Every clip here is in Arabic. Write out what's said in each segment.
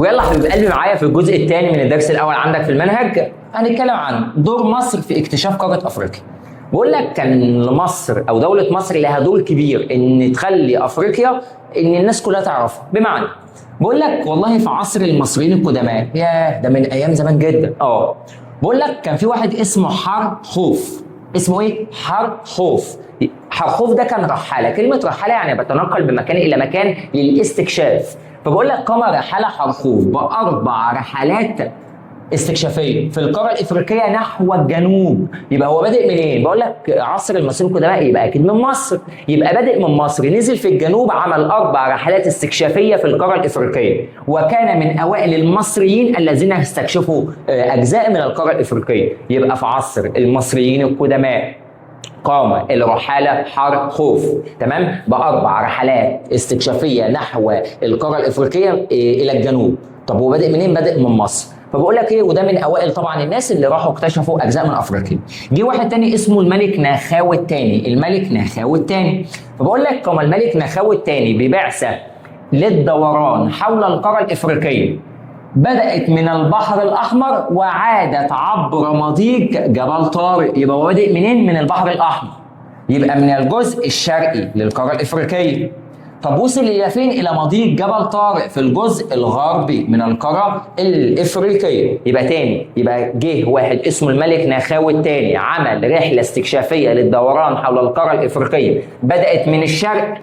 ويلا حبيب قلبي معايا في الجزء الثاني من الدرس الاول عندك في المنهج. هنتكلم عن دور مصر في اكتشاف قاره افريقيا. بقول لك كان لمصر او دوله مصر لها دور كبير ان تخلي افريقيا ان الناس كلها تعرفها. بمعنى بقول لك والله في عصر المصريين القدماء، ياه ده من ايام زمان جدا. بقول لك كان في واحد اسمه حرخوف. اسمه ايه؟ حرخوف. حرخوف ده كان رحاله. كلمه رحاله يعني بتنقل من مكان الى مكان للاستكشاف. فبقول لك قام رحاله حرخوف باربع رحلات استكشافيه في القاره الافريقيه نحو الجنوب. يبقى هو بادئ منين؟ بقول لك عصر المصريين القدماء، يبقى اكيد من مصر. يبقى بادئ من مصر، نزل في الجنوب، عمل 4 رحلات استكشافيه في القاره الافريقيه، وكان من اوائل المصريين الذين استكشفوا اجزاء من القاره الافريقيه. يبقى في عصر المصريين القدماء قام الرحالة حرخوف تمام ب4 رحلات استكشافية نحو القارة الإفريقية إلى الجنوب. طب هو بادئ منين؟ بادئ من مصر. فبقول لك ايه، وده من اوائل طبعا الناس اللي راحوا اكتشفوا اجزاء من افريقيا. جه واحد تاني اسمه الملك نخاو الثاني. الملك نخاو الثاني. فبقول لك قام الملك نخاو الثاني ببعثة للدوران حول القارة الإفريقية، بدأت من البحر الأحمر وعادت عبر مضيق جبل طارق. يبقى هو بادئ منين؟ من البحر الأحمر. يبقى من الجزء الشرقي للقارة الإفريقية. طب وصل إلى فين؟ إلى مضيق جبل طارق في الجزء الغربي من القارة الإفريقية. يبقى تاني، يبقى جه واحد اسمه الملك نخاو الثاني عمل رحلة استكشافية للدوران حول القارة الإفريقية، بدأت من الشرق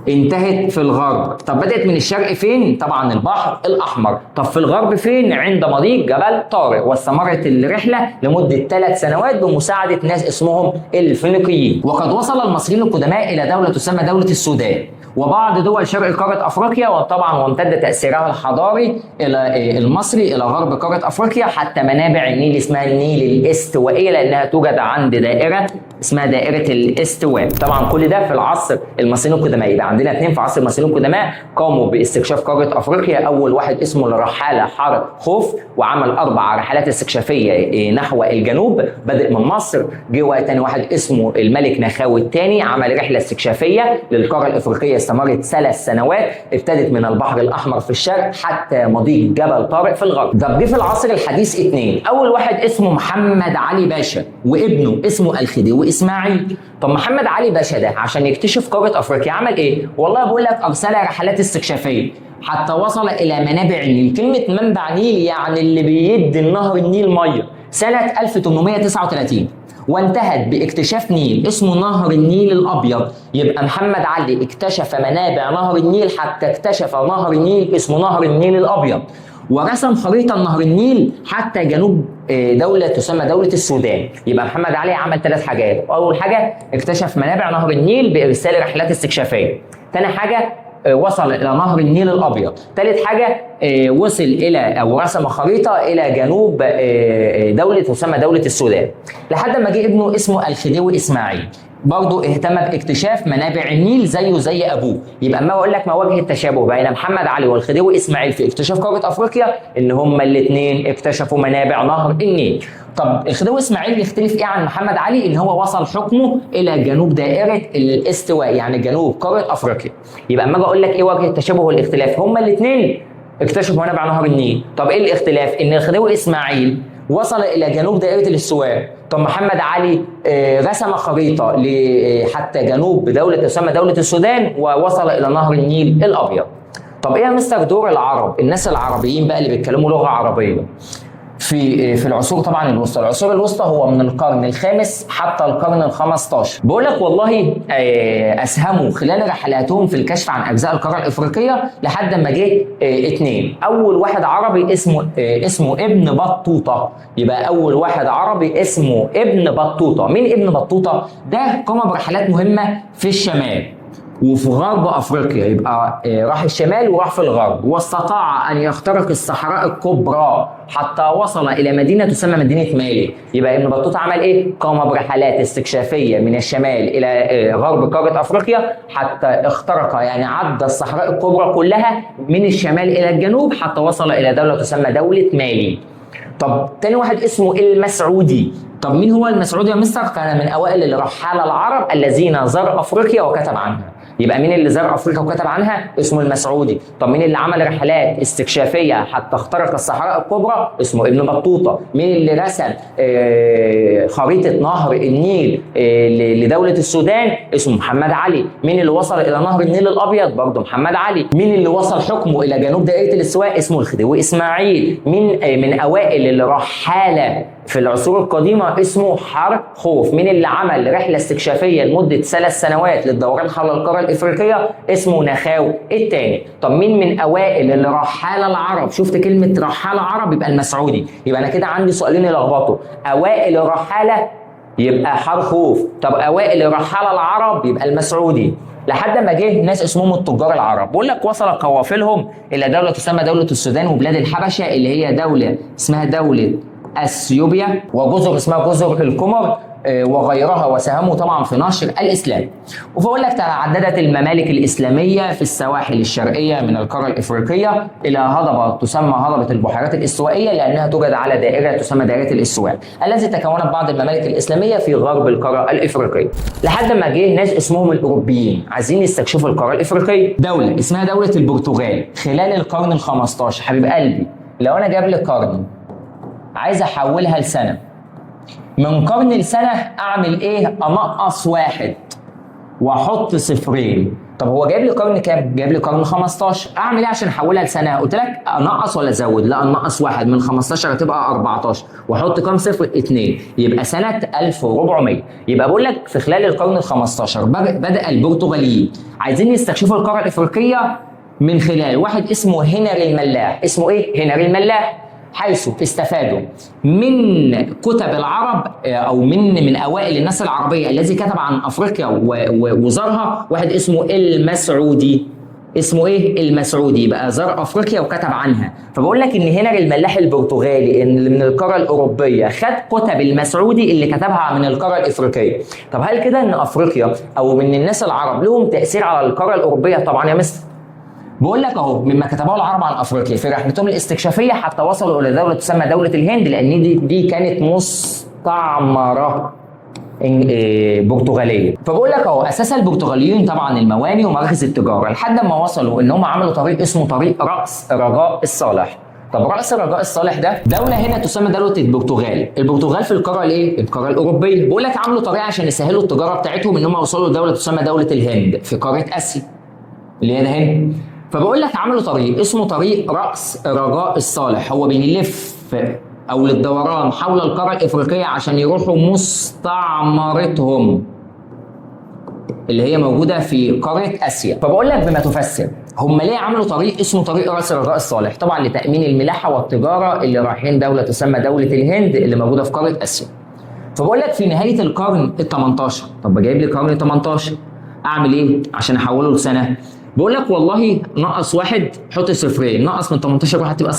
انتهت في الغرب. طب بدأت من الشرق فين؟ طبعا البحر الأحمر. طب في الغرب فين؟ عند مضيق جبل طارق. واستمرت الرحلة لمدة 3 سنوات بمساعدة ناس اسمهم الفينيقيين. وقد وصل المصريين القدماء إلى دولة تسمى دولة السودان وبعض دول شرق قارة أفريقيا، وطبعا وامتد تأثيرها الحضاري إلى المصري إلى غرب قارة أفريقيا حتى منابع النيل اسمها النيل الاستوائية، لأنها توجد عند دائرة اسمها دائرة الاستواء. طبعا كل ده في العصر المصريين القدماء. يبقى عندنا 2 في عصر المصريين القدماء قاموا باستكشاف قارة أفريقيا. أول واحد اسمه الرحالة حرخوف وعمل 4 رحلات استكشافية نحو الجنوب، بدأ من مصر. جه تاني واحد اسمه الملك نخاو الثاني عمل رحلة استكشافية للقارة الأفريقية استمرت 3 سنوات، ابتدت من البحر الأحمر في الشرق حتى مضيق جبل طارق في الغرب. ده جه في العصر الحديث 2. أول واحد اسمه محمد علي باشا وابنه اسمه الخديوي إسماعيل. طب محمد علي باشا ده عشان يكتشف قارة أفريقيا عمل إيه؟ والله بقول لك أرسل رحلات استكشافية حتى وصل إلى منابع النيل. كلمة منبع نيل يعني اللي بيدي النهر النيل مية، سنة 1839، وانتهت باكتشاف نيل اسمه نهر النيل الابيض. يبقى محمد علي اكتشف منابع نهر النيل حتى اكتشف نهر النيل اسمه نهر النيل الابيض، ورسم خريطه نهر النيل حتى جنوب دوله تسمى دوله السودان. يبقى محمد علي عمل 3 حاجات. اول حاجه اكتشف منابع نهر النيل بارسال رحلات استكشافيه. ثاني حاجه وصل الى نهر النيل الابيض. ثالث حاجه وصل الى او رسم خريطه الى جنوب دوله تسمى دوله السودان، لحد ما جه ابنه اسمه الخديوي اسماعيل برضه اهتم باكتشاف منابع النيل زيه زي ابوه. يبقى ما بقول لك ما وجه التشابه بين محمد علي والخديوي اسماعيل في اكتشاف قاره افريقيا؟ ان هما الاثنين اكتشفوا منابع نهر النيل. طب الخديوي اسماعيل يختلف ايه عن محمد علي؟ ان هو وصل حكمه الى جنوب دائره الاستواء يعني جنوب قاره افريقيا. يبقى اما اجي اقول لك ايه وجه التشابه والاختلاف؟ هما الاثنين اكتشفوا منابع نهر النيل. طب ايه الاختلاف؟ ان الخديوي اسماعيل وصل الى جنوب دائره الاستواء، طب محمد علي رسم خريطه حتى جنوب دوله تسمى دوله السودان ووصل الى نهر النيل الابيض. طب ايه يا مستر دور العرب، الناس العربيين بقى اللي بيتكلموا لغه عربيه في العصور طبعا الوسطى؟ العصور الوسطى هو من القرن الخامس حتى القرن ال15. بقول لك والله اسهموا خلال رحلاتهم في الكشف عن اجزاء القاره الافريقيه لحد ما جه 2. اول واحد عربي اسمه ابن بطوطه. يبقى اول واحد عربي اسمه ابن بطوطه. مين ابن بطوطه؟ ده قام برحلات مهمه في الشمال وفي غرب افريقيا. يبقى راح الشمال وراح في الغرب، واستطاع ان يخترق الصحراء الكبرى حتى وصل الى مدينه تسمى مدينه مالي. يبقى ابن بطوطه عمل ايه؟ قام برحلات استكشافيه من الشمال الى غرب قاره افريقيا حتى اخترق يعني عدى الصحراء الكبرى كلها من الشمال الى الجنوب حتى وصل الى دوله تسمى دوله مالي. طب تاني واحد اسمه المسعودي. طب مين هو المسعودي يا مستر؟ كان من اوائل الرحاله العرب الذين زاروا افريقيا وكتب عنها. يبقى مين اللي زار افريقيا وكتب عنها؟ اسمه المسعودي. طب مين اللي عمل رحلات استكشافيه حتى اخترق الصحراء الكبرى؟ اسمه ابن بطوطه. مين اللي رسم خريطه نهر النيل لدوله السودان؟ اسمه محمد علي. مين اللي وصل الى نهر النيل الابيض؟ برضه محمد علي. مين اللي وصل حكمه الى جنوب دائره الاستواء؟ اسمه الخديوي اسماعيل. مين من اوائل الرحاله في العصور القديمه؟ اسمه حرخوف. مين اللي عمل رحله استكشافيه لمده 3 سنوات للدوران حول القاره الافريقيه؟ اسمه نخاو الثاني. طب مين من اوائل الرحاله العرب؟ شفت كلمه رحاله عرب يبقى المسعودي. يبقى انا كده عندي سؤالين يلخبطوا، اوائل الرحاله يبقى حرخوف، طب اوائل الرحاله العرب يبقى المسعودي. لحد ما جه ناس اسمهم التجار العرب، بقول لك وصل قوافلهم الى دوله تسمى دوله السودان وبلاد الحبشه اللي هي دوله اسمها دوله اثيوبيا، وجزر اسمها جزر القمر وغيرها، وساهموا طبعا في نشر الاسلام. وبقول لك تعددت الممالك الاسلاميه في السواحل الشرقيه من القاره الافريقيه الى هضبه تسمى هضبه البحيرات الاستوائيه لانها توجد على دائره تسمى دائره الاستواء التي تكونت بعض الممالك الاسلاميه في غرب القاره الافريقيه. لحد ما جه ناس اسمهم الاوروبيين عايزين يستكشفوا القاره الافريقيه. دوله اسمها دوله البرتغال خلال القرن ال15. حبيب قلبي لو انا جاب لي قرن عايز احولها لسنه، من قرن لسنه اعمل ايه؟ انقص 1 واحط 0. طب هو جايب لي قرن كام؟ جايب لي قرن 15. اعمل ايه عشان احولها لسنه؟ قلت لك انقص ولا ازود؟ لا انقص 1 من 15 هتبقى 14 واحط كام صفر؟ 2 يبقى سنه 1400. يبقى بقول لك في خلال القرن ال15 بدا البرتغاليين عايزين يستكشفوا القاره الافريقيه من خلال واحد اسمه هنري الملاح. اسمه ايه؟ هنري الملاح. حيث استفادوا من كتب العرب او من اوائل الناس العربيه الذي كتب عن افريقيا وزارها واحد اسمه المسعودي. اسمه ايه؟ المسعودي. يبقى زار افريقيا وكتب عنها. فبقول لك ان هنري الملاح البرتغالي اللي من القاره الاوروبيه خد كتب المسعودي اللي كتبها من القاره الافريقيه. طب هل كده ان افريقيا او من الناس العرب لهم تاثير على القاره الاوروبيه؟ طبعا يا مستر. بقول لك اهو مما كتبه العرب عن افريقيا في رحلتهم الاستكشافيه حتى وصلوا الى دوله تسمى دوله الهند، لان دي كانت مستعمره برتغاليه. فبقول لك اهو اساس البرتغاليين طبعا المواني ومراكز التجاره لحد ما وصلوا ان هم عملوا طريق اسمه طريق راس الرجاء الصالح. طب راس الرجاء الصالح ده دوله هنا تسمى دوله البرتغال. البرتغال في القاره الايه؟ القاره الاوروبيه. بقول لك عملوا طريق عشان يسهلوا التجاره بتاعتهم ان هم يوصلوا لدوله تسمى دوله الهند في قاره اسيا اللي هي ده هنا. فبقول لك عملوا طريق اسمه طريق رأس الرجاء الصالح، هو بيلف او للدوران حول القاره الافريقيه عشان يروحوا مستعمرتهم اللي هي موجوده في قاره اسيا. فبقول لك بما تفسر هم ليه عملوا طريق اسمه طريق رأس الرجاء الصالح؟ طبعا لتامين الملاحه والتجاره اللي رايحين دوله تسمى دوله الهند اللي موجوده في قاره اسيا. فبقول لك في نهايه القرن ال18، طب جايب لي القرن ال18 اعمل ايه عشان احوله لسنه؟ بقول لك والله نقص 1 حط 0، نقص من 18 1 تبقى 17،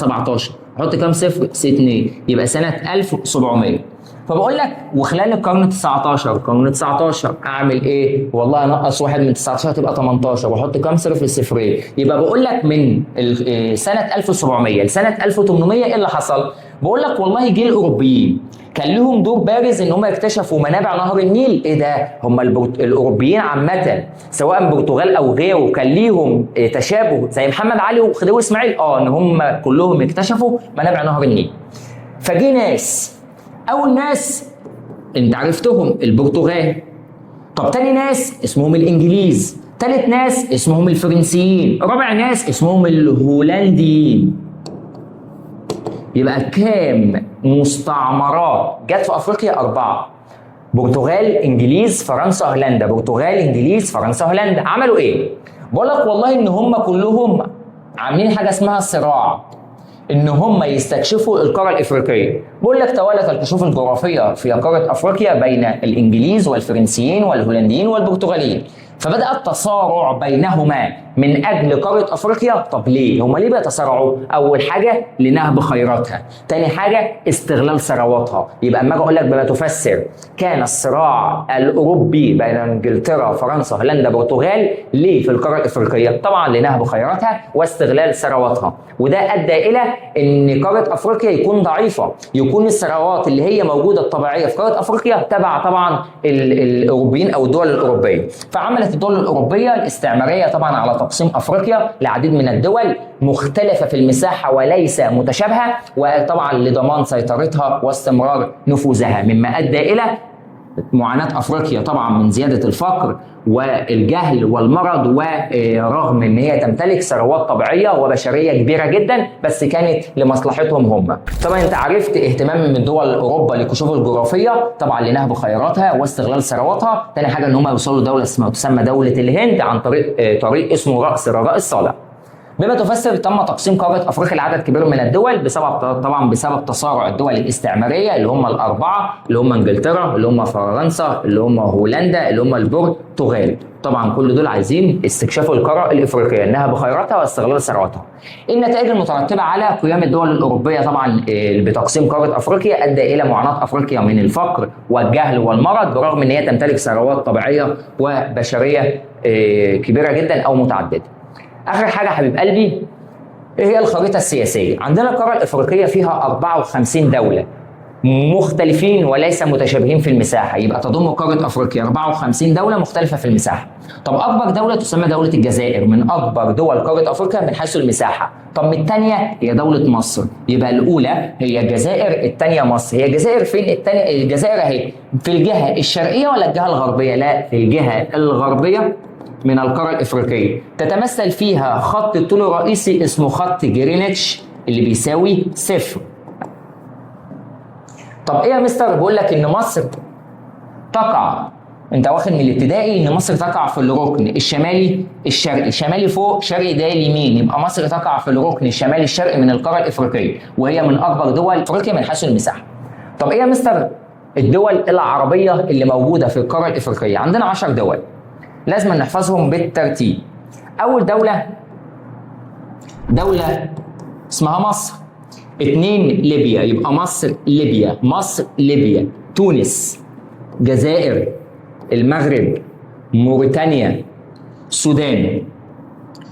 حط كام صفر؟ 2 يبقى سنه 1700. فبقول لك وخلال القرن 19 القرن 19 اعمل ايه؟ والله نقص 1 من 19 تبقى 18 واحط كام صفر؟ 0. يبقى بقول لك من سنه 1700 لسنه 1800 ايه اللي حصل؟ بقول لك والله جه الاوروبيين كان لهم دور بارز ان هم يكتشفوا منابع نهر النيل. ايه ده؟ هم الاوروبيين عامه سواء برتغال او غيره كان ليهم تشابه زي محمد علي وخديوي اسماعيل ان هم كلهم اكتشفوا منابع نهر النيل. فجي ناس، اول ناس انت عرفتهم البرتغال، طب تاني ناس اسمهم الانجليز، تالت ناس اسمهم الفرنسيين، رابع ناس اسمهم الهولنديين. يبقى كام مستعمرات جت في افريقيا؟ 4. برتغال، انجليز، فرنسا، هولندا. برتغال، انجليز، فرنسا، هولندا. عملوا ايه؟ بقول لك والله ان هم كلهم عاملين حاجه اسمها صراع ان هم يستكشفوا القاره الافريقيه. بقول لك توالت الكشوف الجغرافيه في قاره افريقيا بين الانجليز والفرنسيين والهولنديين والبرتغاليين، فبدأ التصارع بينهما من اجل قاره افريقيا. طب ليه؟ هم ليه بيتصارعوا؟ اول حاجه لنهب خيراتها، تاني حاجه استغلال ثرواتها. يبقى اما اجي اقول لك بما تفسر كان الصراع الاوروبي بين انجلترا فرنسا هولندا البرتغال ليه في القاره الافريقيه؟ طبعا لنهب خيراتها واستغلال ثرواتها، وده ادى الى ان قاره افريقيا يكون ضعيفه، يكون الثروات اللي هي موجوده الطبيعيه في قاره افريقيا تبع طبعا الاوروبيين او الدول الاوروبيه. فعملت الدول الاوروبيه الاستعماريه طبعا على تقسيم افريقيا لعديد من الدول مختلفه في المساحه وليس متشابهه، وطبعا لضمان سيطرتها واستمرار نفوذها، مما ادى الى معاناة أفريقيا طبعا من زيادة الفقر والجهل والمرض، ورغم ان هي تمتلك ثروات طبيعيه وبشريه كبيره جدا بس كانت لمصلحتهم هم. طبعا انت عرفت اهتمام من دول اوروبا للكشوف الجغرافيه طبعا لنهب خيراتها واستغلال ثرواتها. تاني حاجه ان هم يوصلوا لدوله اسمها تسمى دوله الهند عن طريق اسمه رأس الرجاء الصالح. بما تفسر تم تقسيم قاره افريقيا لعدد كبير من الدول بسبب تصارع الدول الاستعماريه اللي هم الاربعه، اللي هم انجلترا، اللي هم فرنسا، اللي هم هولندا، اللي هم البرتغال. طبعا كل دول عايزين استكشاف القاره الافريقيه انها بخيراتها واستغلال ثرواتها. النتائج المترتبه على قيام الدول الاوروبيه طبعا بتقسيم قاره افريقيا ادى الى معاناه افريقيا من الفقر والجهل والمرض، برغم ان هي تمتلك ثروات طبيعيه وبشريه كبيره جدا او متعدده. اخر حاجه حبيب قلبي ايه هي الخريطه السياسيه؟ عندنا القاره الافريقيه فيها 54 دوله مختلفين وليس متشابهين في المساحه، يبقى تضم قاره افريقيا 54 دوله مختلفه في المساحه. طب اكبر دوله تسمى دوله الجزائر، من اكبر دول قاره افريقيا من حيث المساحه. طب من الثانيه هي دوله مصر، يبقى الاولى هي الجزائر، الثانيه مصر. هي الجزائر فين؟ الثانيه الجزائر اهي في الجهه الشرقيه ولا الجهه الغربيه؟ لا، في الجهه الغربيه من القاره الافريقيه. تتمثل فيها خط طول رئيسي اسمه خط جرينتش اللي بيساوي 0. طب ايه يا مستر؟ بقول لك ان مصر تقع، انت واخد من الابتدائي ان مصر تقع في الركن الشمالي الشرقي، شمالي فوق شرقي ده اليمين، يبقى مصر تقع في الركن الشمالي الشرقي من القاره الافريقيه، وهي من اكبر دول افريقيا من حيث المساحه. طب ايه يا مستر الدول العربيه اللي موجوده في القاره الافريقيه؟ عندنا 10 دول لازم نحفظهم بالترتيب. اول دوله اسمها مصر، 2 ليبيا، يبقى مصر ليبيا، مصر ليبيا، تونس، جزائر، المغرب، موريتانيا، السودان،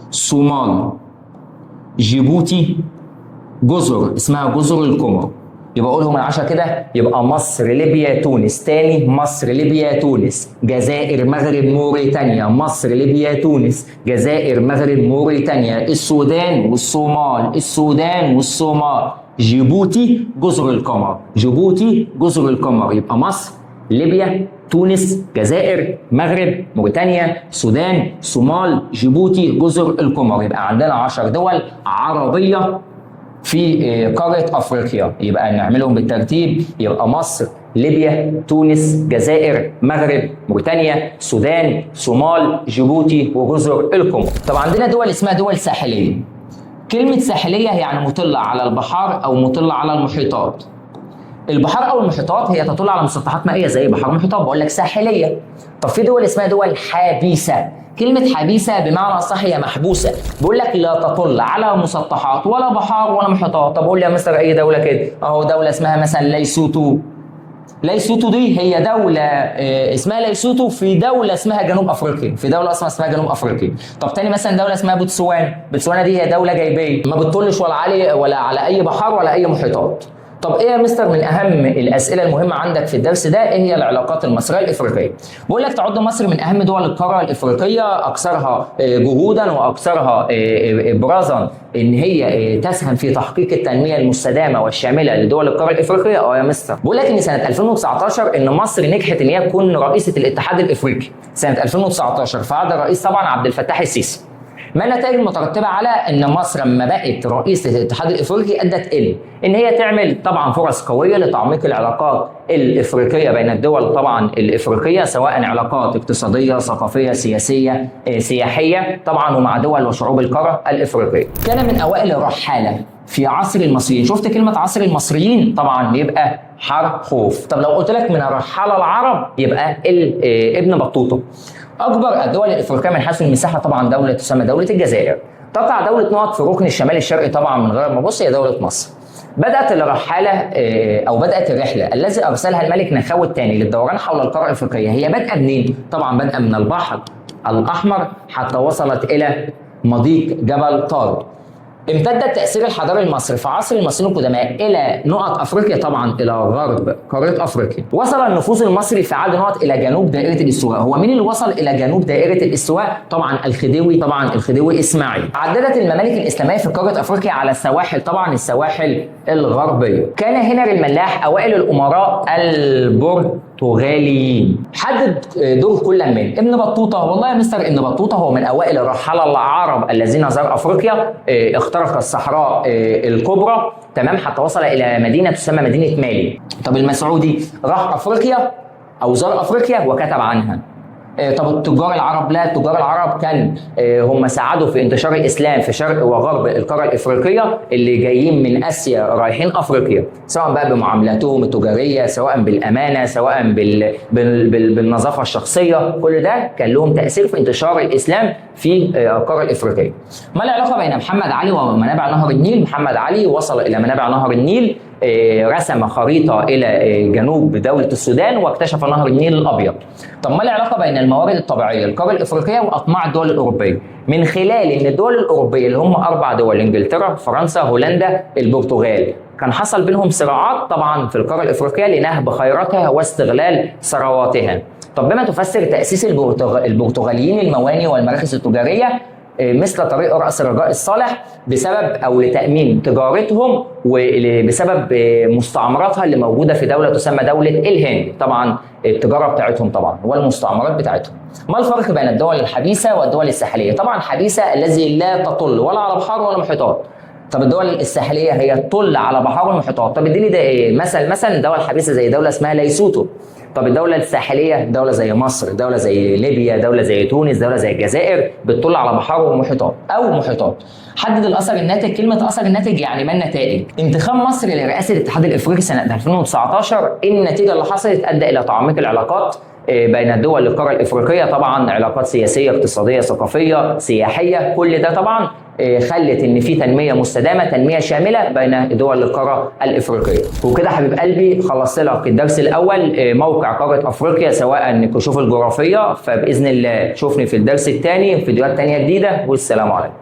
الصومال، جيبوتي، جزر اسمها جزر القمر. يبقى اقولهم من 10 كده، يبقى مصر ليبيا تونس، تاني مصر ليبيا تونس، جزائر مغرب موريتانيا، مصر ليبيا تونس، جزائر مغرب موريتانيا، السودان والصومال، السودان والصومال، جيبوتي جزر القمر، جيبوتي جزر القمر. يبقى مصر ليبيا تونس جزائر مغرب موريتانيا السودان صومال جيبوتي جزر القمر. يبقى عندنا 10 دول عربيه في قاره افريقيا، يبقى نعملهم بالترتيب، يبقى مصر ليبيا تونس جزائر مغرب موريتانيا السودان صومال جيبوتي وجزر القمر. طب عندنا دول اسمها دول ساحليه. كلمه ساحليه يعني مطله على البحار او مطله على المحيطات. البحار او المحيطات هي تطل على مسطحات مائيه زي بحار ومحيطات، بقول لك ساحليه. طب في دول اسمها دول حبيسه. كلمه حبيسه بمعنى صح هي محبوسه، بقول لك لا تطل على مسطحات ولا بحار ولا محيطات. طب قول لي يا مستر اي دوله كده؟ اهو دوله اسمها مثلا ليسوتو. ليسوتو دي هي دوله اسمها ليسوتو في دوله اسمها جنوب افريقيا، في دوله اصلا اسمها جنوب افريقيا. طب تاني مثلا دوله اسمها بوتسوانا. بوتسوانا دي هي دوله جيبيه ما بتطلش ولا على اي بحار ولا اي محيطات. طب ايه يا مستر من اهم الاسئله المهمه عندك في الدرس ده؟ ايه هي العلاقات المصريه الافريقيه؟ بقول لك تعد مصر من اهم دول القاره الافريقيه، اكثرها جهودا واكثرها ابرازا ان هي تسهم في تحقيق التنميه المستدامه والشامله لدول القاره الافريقيه. يا مستر بقول لك ان سنه 2019 ان مصر نجحت ان هي تكون رئيسه الاتحاد الافريقي سنه 2019 في عهد الرئيس طبعا عبد الفتاح السيسي. ما النتائج المترتبه على ان مصر لما بقت رئيسه الاتحاد الافريقي ادت ان هي تعمل طبعا فرص قويه لتعميق العلاقات الافريقيه بين الدول طبعا الافريقيه، سواء علاقات اقتصاديه ثقافيه سياسيه سياحيه طبعا، ومع دول وشعوب القاره الافريقيه. كان من اوائل الرحاله في عصر المصريين. شفت كلمه عصر المصريين؟ طبعا يبقى حرب خوف. طب لو قلت لك من الرحاله العرب يبقى ابن بطوطه. اكبر الدول الافريقيه من حيث المساحه طبعا دوله تسمى دوله الجزائر. تقع دوله نقط في الركن الشمالي الشرقي طبعا من غير ما ابص هي دوله مصر. بدات الرحاله او بدات الرحله الذي ارسلها الملك نخاو الثاني للدوران حول القاره الافريقيه، هي بادئه منين؟ طبعا بادئه من البحر الاحمر حتى وصلت الى مضيق جبل طارق. امتد تأثير الحضاري المصري في عصر المصريين القدماء إلى نقط أفريقيا طبعا إلى غرب قارة أفريقيا. وصل النفوذ المصري في عدد نقط إلى جنوب دائرة الاستواء. هو مين اللي وصل إلى جنوب دائرة الاستواء؟ طبعا الخديوي إسماعيل. عددت الممالك الإسلامية في قارة أفريقيا على السواحل طبعا السواحل الغربية. كان هنري الملاح أوائل الأمراء البرتغاليين. حدد دور كل من ابن بطوطة. والله يا مستر ابن بطوطة هو من أوائل الرحالة العرب الذين زاروا أفريقيا، اخترق الصحراء الكبرى تمام حتى وصل إلى مدينة تسمى مدينة مالي. طب المسعودي راح أفريقيا أو زار أفريقيا وكتب عنها. طب التجار العرب لا، التجار العرب كان هم ساعدوا في انتشار الاسلام في شرق وغرب القاره الافريقيه اللي جايين من اسيا رايحين افريقيا، سواء بقى بمعاملاتهم التجاريه، سواء بالامانه، سواء بالنظافه الشخصيه، كل ده كان لهم تاثير في انتشار الاسلام في القاره الافريقيه. ما العلاقه بين محمد علي ومنابع نهر النيل؟ محمد علي وصل الى منابع نهر النيل، رسم خريطة إلى جنوب دولة السودان واكتشف نهر النيل الأبيض. طب ما العلاقة بين الموارد الطبيعية للقارة الإفريقية وأطماع الدول الأوروبية؟ من خلال إن الدول الأوروبية اللي هم 4 دول، إنجلترا، فرنسا، هولندا، البرتغال، كان حصل بينهم صراعات طبعا في القارة الإفريقية لنهب خيراتها واستغلال ثرواتها. طب بما تفسر تأسيس البرتغاليين المواني والمراكز التجارية مثل طريق رأس الرجاء الصالح بسبب أو لتأمين تجارتهم وبسبب مستعمراتها اللي موجودة في دولة تسمى دولة الهند، طبعا التجارة بتاعتهم طبعا والمستعمرات بتاعتهم. ما الفرق بين الدول الحبيسة والدول الساحلية؟ طبعا حبيسة الذي لا تطل ولا على بحار ولا محيطات. طب الدول الساحلية هي تطل على بحار ومحيطات. طب اديني ده ايه؟ مثلا دولة حبيسة زي دولة اسمها ليسوتو. طب الدولة الساحلية دولة زي مصر، دولة زي ليبيا، دولة زي تونس، دولة زي الجزائر بتطل على بحار ومحيطات أو محيطات. حدد الأثر الناتج. كلمة أثر الناتج يعني ما النتائج؟ انتخاب مصر لرئاسة الاتحاد الإفريقي سنة 2019 النتيجة اللي حصلت أدى إلى تعميق العلاقات بين دول القارة الإفريقية، طبعا علاقات سياسية، اقتصادية، ثقافية، سياحية، كل ده طبعا خلت ان في تنميه مستدامه، تنميه شامله بين دول القاره الافريقيه. وكده حبيب قلبي خلصت لك الدرس الاول موقع قاره افريقيا سواء الكشوف الجغرافيه، فباذن الله شوفني في الدرس الثاني فيديوهات ثانيه جديده، والسلام عليكم.